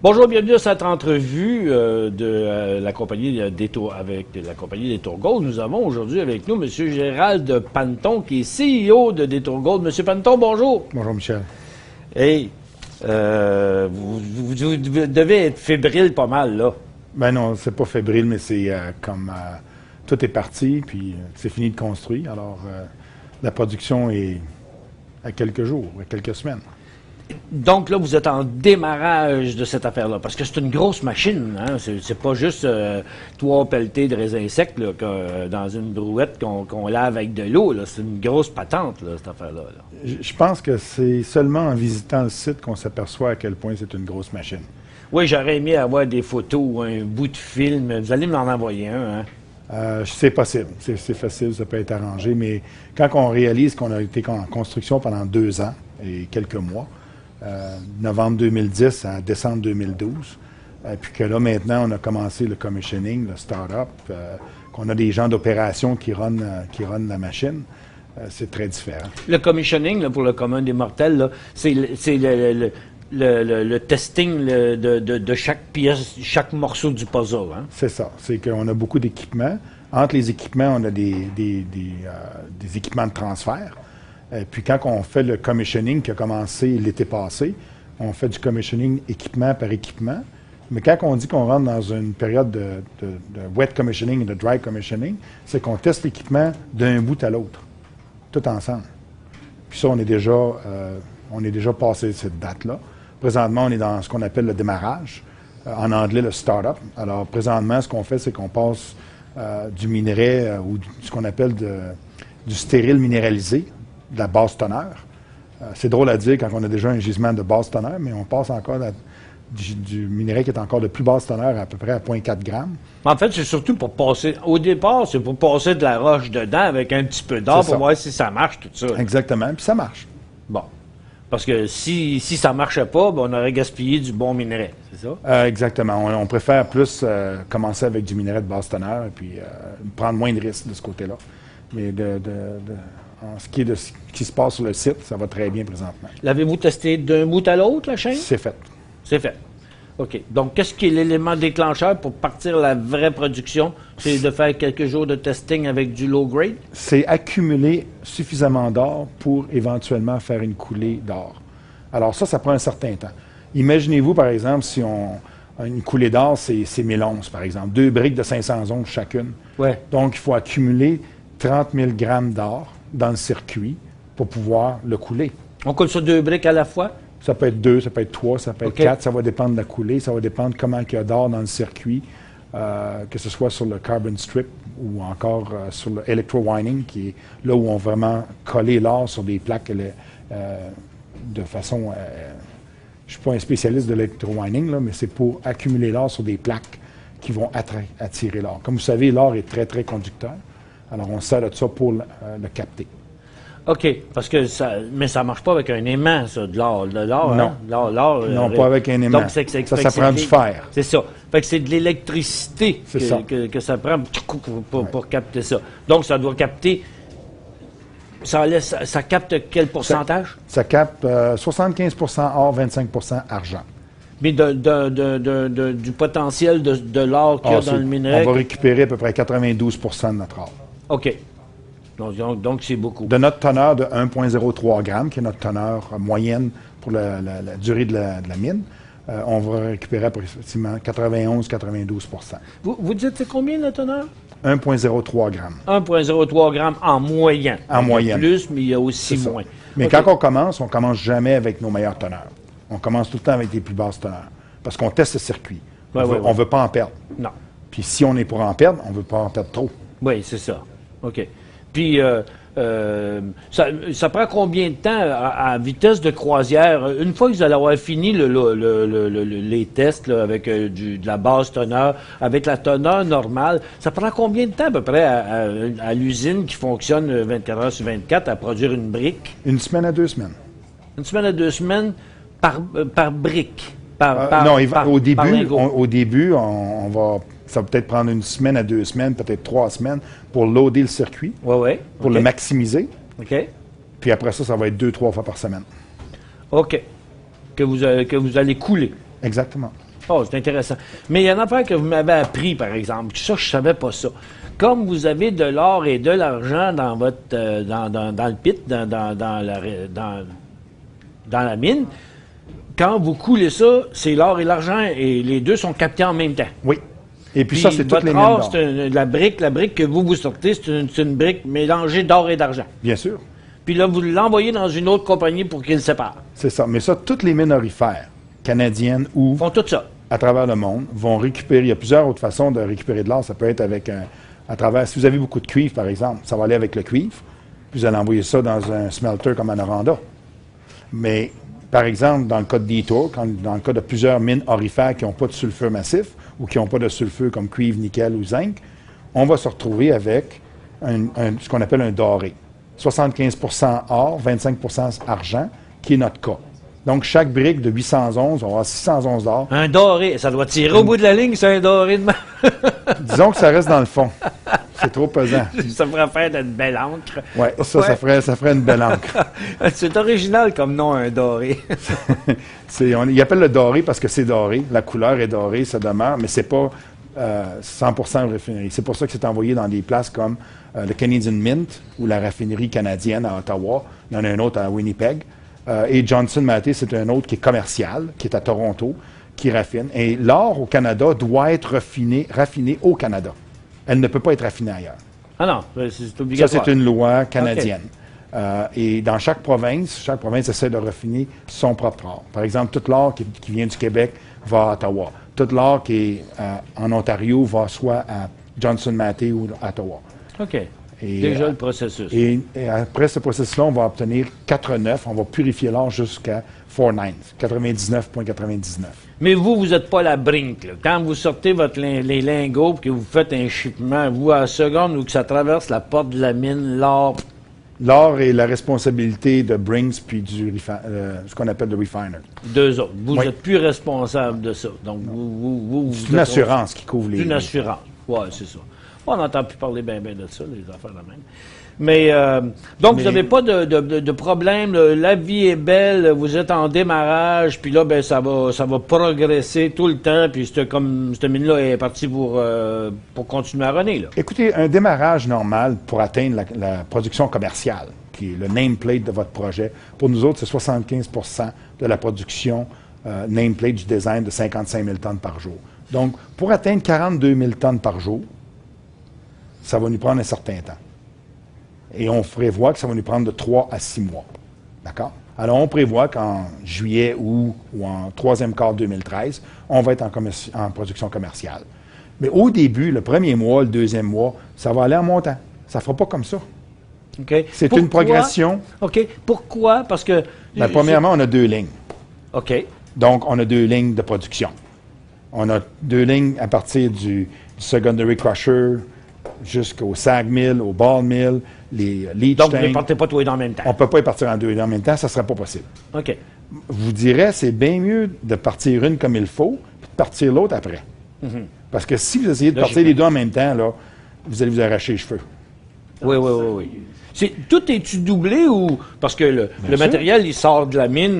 Bonjour, bienvenue à cette entrevue de la compagnie Détour avec la compagnie Détour Gold. Nous avons aujourd'hui avec nous M. Gérald Panton, qui est CEO de Détour Gold. M. Panton, bonjour. Bonjour, Michel. Hey, vous devez être fébrile pas mal, là. Ben non, c'est pas fébrile, mais c'est comme tout est parti, puis c'est fini de construire. Alors, la production est à quelques jours, à quelques semaines. Donc là, vous êtes en démarrage de cette affaire-là, parce que c'est une grosse machine, hein? C'est pas juste 3 pelletés de raisins secs là, dans une brouette qu'on lave avec de l'eau. C'est une grosse patente, là, cette affaire-là. Je pense que c'est seulement en visitant le site qu'on s'aperçoit à quel point c'est une grosse machine. Oui, j'aurais aimé avoir des photos ou un bout de film. Vous allez m'en envoyer un, hein? C'est possible, c'est facile, ça peut être arrangé, mais quand on réalise qu'on a été en construction pendant 2 ans et quelques mois, novembre 2010 à décembre 2012, puis que là, maintenant, on a commencé le commissioning, le start-up, qu'on a des gens d'opération qui run la machine, c'est très différent. Le commissioning, là, pour le commun des mortels, là, c'est le testing de chaque pièce, chaque morceau du puzzle. Hein? C'est ça. C'est qu'on a beaucoup d'équipements. Entre les équipements, on a des équipements de transfert. Puis quand on fait le commissioning qui a commencé l'été passé, on fait du commissioning équipement par équipement. Mais quand on dit qu'on rentre dans une période de wet commissioning et de dry commissioning, c'est qu'on teste l'équipement d'un bout à l'autre, tout ensemble. Puis ça, on est déjà passé cette date-là. Présentement, on est dans ce qu'on appelle le démarrage, en anglais le start-up. Alors présentement, ce qu'on fait, c'est qu'on passe du minerai ou ce qu'on appelle du stérile minéralisé, de la basse teneur. C'est drôle à dire quand on a déjà un gisement de basse teneur, mais on passe encore du minerai qui est encore de plus basse teneur à peu près à 0,4 grammes. En fait, c'est surtout pour passer, au départ, c'est pour passer de la roche dedans avec un petit peu d'or pour voir si ça marche, tout ça. Exactement, puis ça marche. Bon. Parce que si ça ne marchait pas, ben on aurait gaspillé du bon minerai, c'est ça? Exactement. On préfère plus commencer avec du minerai de basse teneur et puis prendre moins de risques de ce côté-là. Mais en ce qui est de ce qui se passe sur le site, ça va très bien présentement. L'avez-vous testé d'un bout à l'autre, la chaîne? C'est fait. C'est fait. OK. Donc, qu'est-ce qui est l'élément déclencheur pour partir la vraie production? C'est de faire quelques jours de testing avec du low grade? C'est accumuler suffisamment d'or pour éventuellement faire une coulée d'or. Alors ça prend un certain temps. Imaginez-vous, par exemple, si une coulée d'or, c'est 1000 onces, par exemple. 2 briques de 500 onces chacune. Ouais. Donc, il faut accumuler 30 000 grammes d'or dans le circuit pour pouvoir le couler. On coule sur 2 briques à la fois? Ça peut être 2, ça peut être 3, ça peut être 4, ça va dépendre de la coulée, ça va dépendre comment il y a d'or dans le circuit, que ce soit sur le carbon strip ou encore sur le electrowinning, qui est là où on va vraiment coller l'or sur des plaques de façon... je ne suis pas un spécialiste de l'electrowinning, mais c'est pour accumuler l'or sur des plaques qui vont attirer l'or. Comme vous savez, l'or est très, très conducteur. Alors, on sert de ça pour le capter. OK, parce que ça ne marche pas avec un aimant, ça, de l'or. Non. Hein? L'or, non, pas avec un aimant. Donc, ça prend du fer. C'est ça. Fait que c'est de l'électricité que ça prend pour capter ça. Donc, ça doit capter... Ça capte quel pourcentage? Ça capte 75 or, 25 argent. Mais du potentiel de l'or qu'il y a dans le minerai? On va récupérer à peu près 92 de notre or. OK. Donc, c'est beaucoup. De notre teneur de 1,03 g, qui est notre teneur moyenne pour la durée de la mine, on va récupérer approximativement 91-92 Vous dites c'est combien la teneur? 1,03 g. 1,03 g en moyenne. En moyenne. Il y a plus, mais il y a aussi moins. Mais quand on commence jamais avec nos meilleures teneurs. On commence tout le temps avec des plus basses teneurs. Parce qu'on teste le circuit. On ne veut pas en perdre. Non. Puis si on est pour en perdre, on ne veut pas en perdre trop. Oui, c'est ça. OK. Puis, ça prend combien de temps à vitesse de croisière? Une fois que vous allez avoir fini les tests là, avec de la basse teneur, avec la teneur normale, ça prend combien de temps à peu près à l'usine qui fonctionne 24 heures sur 24 à produire une brique? 1 semaine à 2 semaines. 1 semaine à 2 semaines par brique? Au début, on va... Ça va peut-être prendre 1 semaine à 2 semaines, peut-être 3 semaines pour loader le circuit, pour le maximiser. OK. Puis après ça, ça va être 2-3 fois par semaine. OK. Que vous allez couler. Exactement. Oh, c'est intéressant. Mais il y a une affaire que vous m'avez appris, par exemple. Ça, je savais pas ça. Comme vous avez de l'or et de l'argent dans votre dans le pit, dans la mine, quand vous coulez ça, c'est l'or et l'argent et les deux sont captés en même temps. Oui. Et puis ça, c'est toutes les mines or, d'or. La brique que vous sortez, c'est une brique mélangée d'or et d'argent. Bien sûr. Puis là, vous l'envoyez dans une autre compagnie pour qu'ils le séparent. C'est ça. Mais ça, toutes les mines aurifères, canadiennes ou Ils font tout ça. à travers le monde, vont récupérer. Il y a plusieurs autres façons de récupérer de l'or. Ça peut être avec à travers. Si vous avez beaucoup de cuivre, par exemple, ça va aller avec le cuivre. Puis vous allez envoyer ça dans un smelter comme à Noranda. Mais, par exemple, dans le cas de Detour, dans le cas de plusieurs mines aurifères qui n'ont pas de sulfure massif ou qui n'ont pas de sulfure comme cuivre, nickel ou zinc, on va se retrouver avec ce qu'on appelle un doré. 75 or, 25 argent, qui est notre cas. Donc, chaque brique de 811, on va avoir 611 d'or. Un doré, ça doit tirer au bout de la ligne, c'est un doré de Disons que ça reste dans le fond. C'est trop pesant. Ça ferait faire une belle encre. Oui, ça ferait une belle encre. C'est original comme nom, un doré. Il appelle le doré parce que c'est doré. La couleur est dorée, ça demeure, mais c'est pas 100% raffinerie. C'est pour ça que c'est envoyé dans des places comme le Canadian Mint ou la raffinerie canadienne à Ottawa. Il y en a un autre à Winnipeg. Et Johnson Matthey, c'est un autre qui est commercial, qui est à Toronto, qui raffine. Et l'or au Canada doit être raffiné au Canada. Elle ne peut pas être raffinée ailleurs. Ah non, c'est obligatoire. Ça, c'est une loi canadienne. Okay. Et dans chaque province essaie de raffiner son propre or. Par exemple, tout l'or qui vient du Québec va à Ottawa. Tout l'or qui est en Ontario va soit à Johnson Matthey ou à Ottawa. OK. Déjà le processus. Et après ce processus-là, on va obtenir 4,9. On va purifier l'or jusqu'à 99,99. Mais vous n'êtes pas la brinque. Là. Quand vous sortez les lingots et que vous faites un shipment, vous, à la seconde où que ça traverse la porte de la mine, l'or... L'or est la responsabilité de Brinks puis ce qu'on appelle le refiner. Deux autres. Vous n'êtes plus responsable de ça. Donc, c'est une assurance qui couvre les... Une assurance. Oui, c'est ça. On n'entend plus parler bien de ça, les affaires de même. Mais, donc, vous n'avez pas de problème. La vie est belle, vous êtes en démarrage, puis là, ben, ça va progresser tout le temps, puis cette mine-là est partie pour continuer à runner, là. Écoutez, un démarrage normal pour atteindre la production commerciale, qui est le nameplate de votre projet, pour nous autres, c'est 75 de la production nameplate du design de 55 000 tonnes par jour. Donc, pour atteindre 42 000 tonnes par jour, ça va nous prendre un certain temps. Et on prévoit que ça va nous prendre de 3 à 6 mois. D'accord? Alors, on prévoit qu'en juillet ou en troisième quart 2013, on va être en production commerciale. Mais au début, le premier mois, le deuxième mois, ça va aller en montant. Ça ne fera pas comme ça. Okay. C'est une progression. OK. Pourquoi? Parce que... premièrement, on a 2 lignes. OK. Donc, on a 2 lignes de production. On a 2 lignes à partir du secondary crusher jusqu'au sag mill, au ball mill, les leach tanks. Donc, vous ne partez pas tous les deux en même temps. On ne peut pas y partir en 2 en même temps, ça ne serait pas possible. OK. Vous direz, c'est bien mieux de partir une comme il faut, puis de partir l'autre après. Parce que si vous essayez de partir les deux en même temps, là, vous allez vous arracher les cheveux. Oui. Tout est-tu doublé ou... Parce que le matériel, il sort de la mine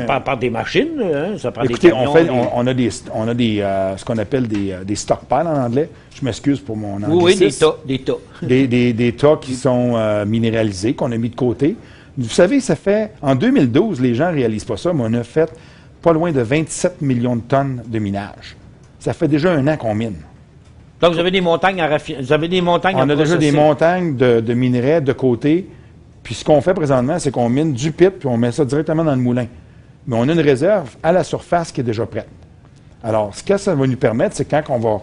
par des machines. Hein, ça prend Écoutez, des camions, on a ce qu'on appelle des stockpiles en anglais. Je m'excuse pour mon anglicisme. Oui, des tas. Des tas qui sont minéralisés, qu'on a mis de côté. Vous savez, ça fait... En 2012, les gens ne réalisent pas ça, mais on a fait pas loin de 27 millions de tonnes de minage. Ça fait déjà 1 an qu'on mine. Donc, vous avez des montagnes à raffiner. Vous avez des montagnes à On a déjà des montagnes de minerais de côté. Puis ce qu'on fait présentement, c'est qu'on mine du pit, puis on met ça directement dans le moulin. Mais on a une réserve à la surface qui est déjà prête. Alors, ce que ça va nous permettre, c'est quand on va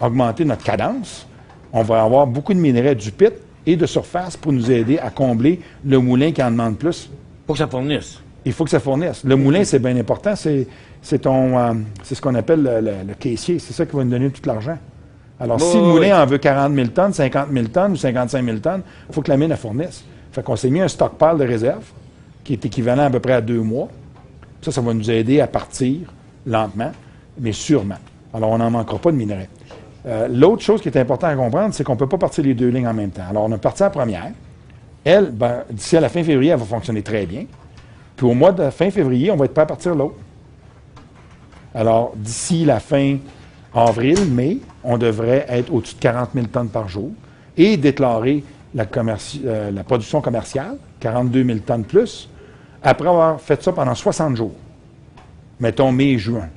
augmenter notre cadence, on va avoir beaucoup de minerais du pit et de surface pour nous aider à combler le moulin qui en demande plus. Il faut que ça fournisse. Il faut que ça fournisse. Le moulin, c'est bien important. C'est ce qu'on appelle le caissier. C'est ça qui va nous donner tout l'argent. Alors, si le moulin en veut 40 000 tonnes, 50 000 tonnes ou 55 000 tonnes, il faut que la mine la fournisse. Fait qu'on s'est mis un stockpile de réserve qui est équivalent à peu près à 2 mois. Ça va nous aider à partir lentement, mais sûrement. Alors, on n'en manquera pas de minerais. L'autre chose qui est importante à comprendre, c'est qu'on ne peut pas partir les 2 lignes en même temps. Alors, on a parti la première. Elle, d'ici à la fin février, elle va fonctionner très bien. Puis au mois de fin février, on va être prêt à partir l'autre. Alors, d'ici la fin avril, mai, on devrait être au-dessus de 40 000 tonnes par jour et déclarer la production commerciale, 42 000 tonnes plus, après avoir fait ça pendant 60 jours. Mettons mai et juin.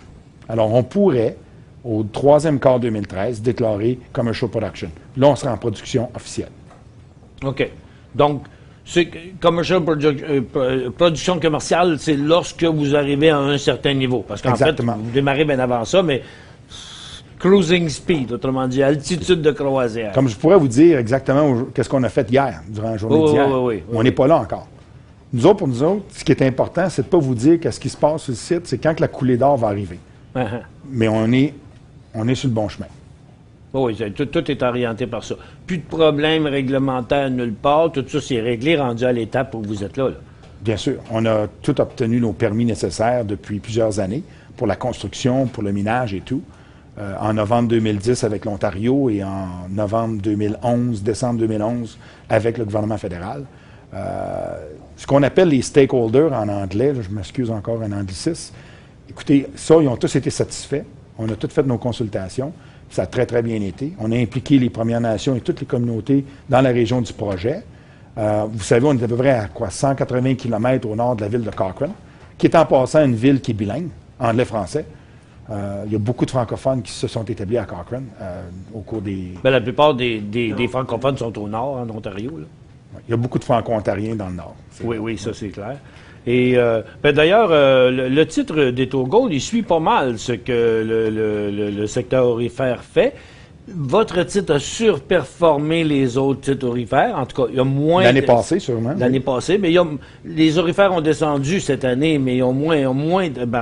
Alors, on pourrait, au troisième quart 2013, déclarer commercial production. Là, on sera en production officielle. OK. Donc, production commerciale, c'est lorsque vous arrivez à un certain niveau. Parce qu'en fait, vous démarrez bien avant ça, mais cruising speed, autrement dit, altitude de croisière. Comme je pourrais vous dire exactement qu'est-ce qu'on a fait hier, durant la journée d'hier. On n'est pas là encore. Nous autres, pour nous autres, ce qui est important, c'est de ne pas vous dire qu'est-ce qui se passe sur le site, c'est quand que la coulée d'or va arriver. Mais on est sur le bon chemin. Oui, tout est orienté par ça. Plus de problèmes réglementaires nulle part. Tout ça, c'est réglé, rendu à l'étape où vous êtes là. Bien sûr. On a tout obtenu nos permis nécessaires depuis plusieurs années pour la construction, pour le minage et tout. En novembre 2010 avec l'Ontario et en décembre 2011 avec le gouvernement fédéral. Ce qu'on appelle les stakeholders en anglais, là, je m'excuse encore un anglicisme. Écoutez, ça, ils ont tous été satisfaits. On a tous fait nos consultations. Ça a très, très bien été. On a impliqué les Premières Nations et toutes les communautés dans la région du projet. Vous savez, on est à peu près à 180 km au nord de la ville de Cochrane, qui est en passant une ville qui est bilingue, anglais-français. Il y a beaucoup de francophones qui se sont établis à Cochrane au cours des... Bien, la plupart des francophones sont au nord, en Ontario. Là. Il y a beaucoup de franco-ontariens dans le nord. Oui, ça c'est clair. Et d'ailleurs, le titre Detour Gold, il suit pas mal ce que le secteur aurifère fait. Votre titre a surperformé les autres titres aurifères. En tout cas, il y a moins... L'année passée, sûrement. L'année passée, mais les aurifères ont descendu cette année, mais ils ont moins en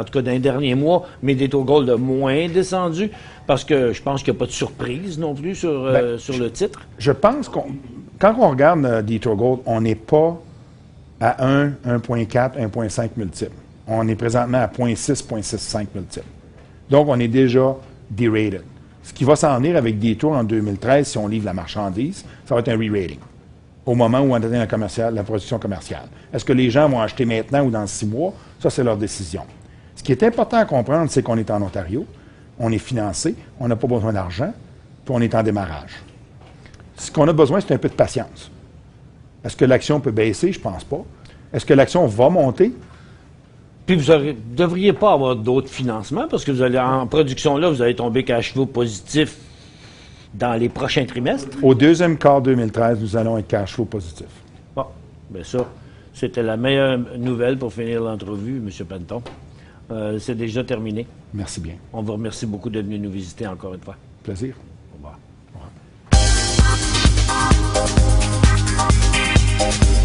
tout cas, dans les derniers mois, mais Detour Gold a moins descendu, parce que je pense qu'il n'y a pas de surprise non plus sur le titre. Je pense quand on regarde Detour Gold, on n'est pas à 1, 1.4, 1.5 multiples. On est présentement à 0.6, 0.65 multiples. Donc, on est déjà derated. Ce qui va s'en venir avec Detour en 2013, si on livre la marchandise, ça va être un re-rating. Au moment où on atteint la production commerciale. Est-ce que les gens vont acheter maintenant ou dans 6 mois? Ça, c'est leur décision. Ce qui est important à comprendre, c'est qu'on est en Ontario, on est financé, on n'a pas besoin d'argent, puis on est en démarrage. Ce qu'on a besoin, c'est un peu de patience. Est-ce que l'action peut baisser? Je ne pense pas. Est-ce que l'action va monter? Puis vous ne devriez pas avoir d'autres financements parce que vous allez en production là, vous allez tomber cash flow positif dans les prochains trimestres. Au deuxième quart 2013, nous allons être cash flow positif. Bon, bien ça, c'était la meilleure nouvelle pour finir l'entrevue, M. Penton. C'est déjà terminé. Merci bien. On vous remercie beaucoup d'être venu nous visiter encore une fois. Plaisir. Au revoir. Au revoir.